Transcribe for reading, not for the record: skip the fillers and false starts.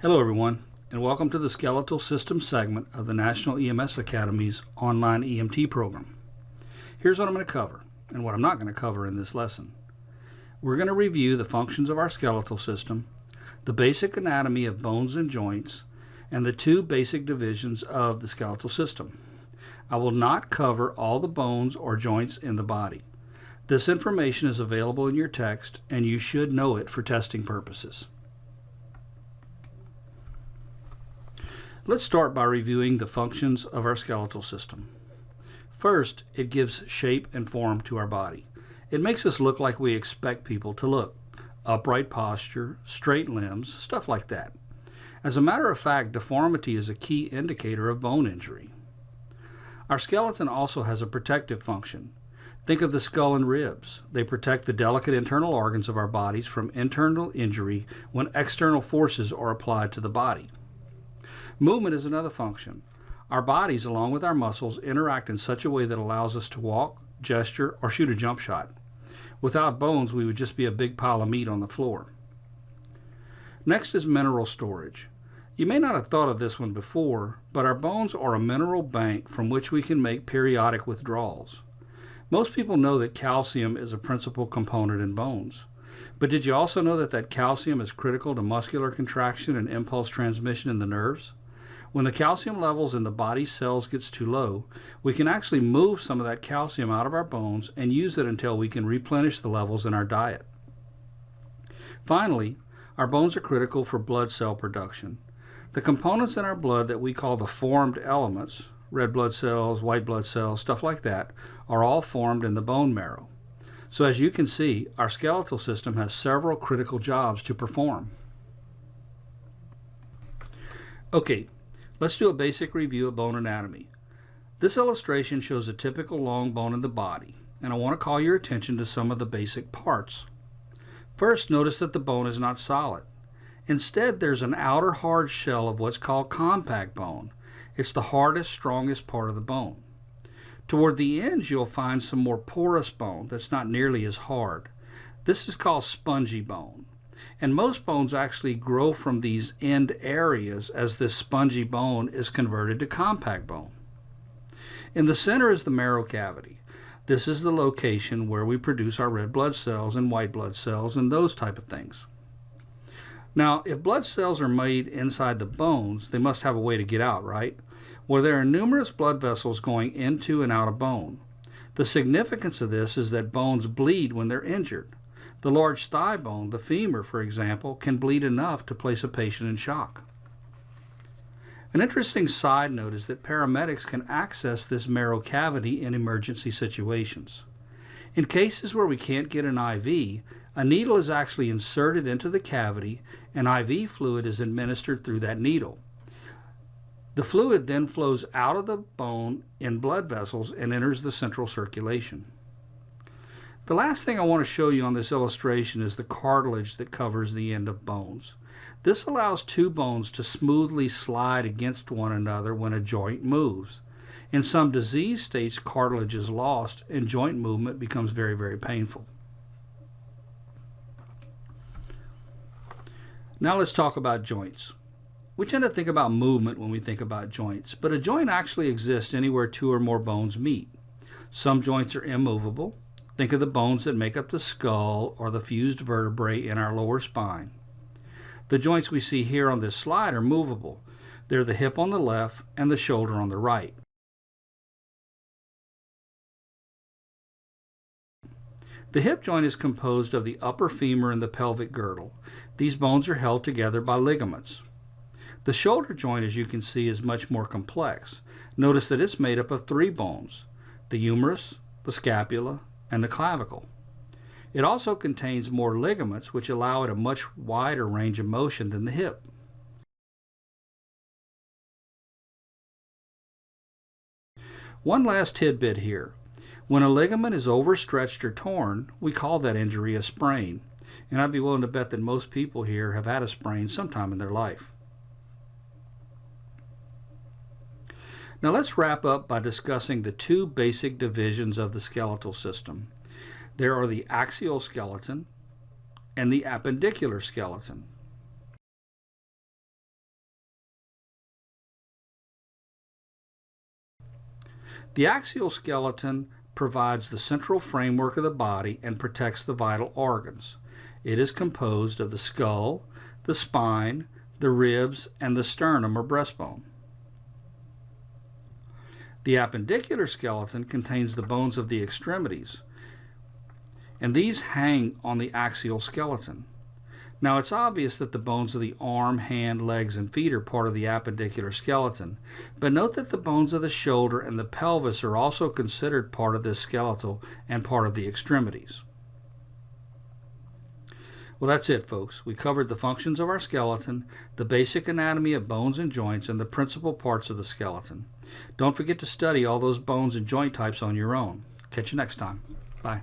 Hello everyone, and welcome to the Skeletal Systems segment of the National EMS Academy's online EMT program. Here's what I'm going to cover, and what I'm not going to cover in this lesson. We're going to review the functions of our skeletal system, the basic anatomy of bones and joints, and the two basic divisions of the skeletal system. I will not cover all the bones or joints in the body. This information is available in your text, and you should know it for testing purposes. Let's start by reviewing the functions of our skeletal system. First, it gives shape and form to our body. It makes us look like we expect people to look. Upright posture, straight limbs, stuff like that. As a matter of fact, deformity is a key indicator of bone injury. Our skeleton also has a protective function. Think of the skull and ribs. They protect the delicate internal organs of our bodies from internal injury when external forces are applied to the body. Movement is another function. Our bodies, along with our muscles, interact in such a way that allows us to walk, gesture, or shoot a jump shot. Without bones, we would just be a big pile of meat on the floor. Next is mineral storage. You may not have thought of this one before, but our bones are a mineral bank from which we can make periodic withdrawals. Most people know that calcium is a principal component in bones. But did you also know that calcium is critical to muscular contraction and impulse transmission in the nerves? When the calcium levels in the body cells gets too low, we can actually move some of that calcium out of our bones and use it until we can replenish the levels in our diet. Finally, our bones are critical for blood cell production. The components in our blood that we call the formed elements, red blood cells, white blood cells, stuff like that, are all formed in the bone marrow. So as you can see, our skeletal system has several critical jobs to perform. Okay, let's do a basic review of bone anatomy. This illustration shows a typical long bone in the body, and I want to call your attention to some of the basic parts. First, notice that the bone is not solid. Instead, there's an outer hard shell of what's called compact bone. It's the hardest, strongest part of the bone. Toward the ends, you'll find some more porous bone that's not nearly as hard. This is called spongy bone. And most bones actually grow from these end areas as this spongy bone is converted to compact bone. In the center is the marrow cavity. This is the location where we produce our red blood cells and white blood cells and those type of things. Now, if blood cells are made inside the bones, they must have a way to get out, right? Well, there are numerous blood vessels going into and out of bone. The significance of this is that bones bleed when they're injured. The large thigh bone, the femur, for example, can bleed enough to place a patient in shock. An interesting side note is that paramedics can access this marrow cavity in emergency situations. In cases where we can't get an IV, a needle is actually inserted into the cavity and IV fluid is administered through that needle. The fluid then flows out of the bone in blood vessels and enters the central circulation. The last thing I want to show you on this illustration is the cartilage that covers the end of bones. This allows two bones to smoothly slide against one another when a joint moves. In some disease states, cartilage is lost and joint movement becomes very, very painful. Now let's talk about joints. We tend to think about movement when we think about joints, but a joint actually exists anywhere two or more bones meet. Some joints are immovable. Think of the bones that make up the skull or the fused vertebrae in our lower spine. The joints we see here on this slide are movable. They're the hip on the left and the shoulder on the right. The hip joint is composed of the upper femur and the pelvic girdle. These bones are held together by ligaments. The shoulder joint, as you can see, is much more complex. Notice that it's made up of three bones: the humerus, the scapula, and the clavicle. It also contains more ligaments, which allow it a much wider range of motion than the hip. One last tidbit here. When a ligament is overstretched or torn, we call that injury a sprain. And I'd be willing to bet that most people here have had a sprain sometime in their life. Now let's wrap up by discussing the two basic divisions of the skeletal system. There are the axial skeleton and the appendicular skeleton. The axial skeleton provides the central framework of the body and protects the vital organs. It is composed of the skull, the spine, the ribs, and the sternum or breastbone. The appendicular skeleton contains the bones of the extremities, and these hang on the axial skeleton. Now, it's obvious that the bones of the arm, hand, legs, and feet are part of the appendicular skeleton, but note that the bones of the shoulder and the pelvis are also considered part of this skeletal and part of the extremities. Well, that's it, folks. We covered the functions of our skeleton, the basic anatomy of bones and joints, and the principal parts of the skeleton. Don't forget to study all those bones and joint types on your own. Catch you next time. Bye.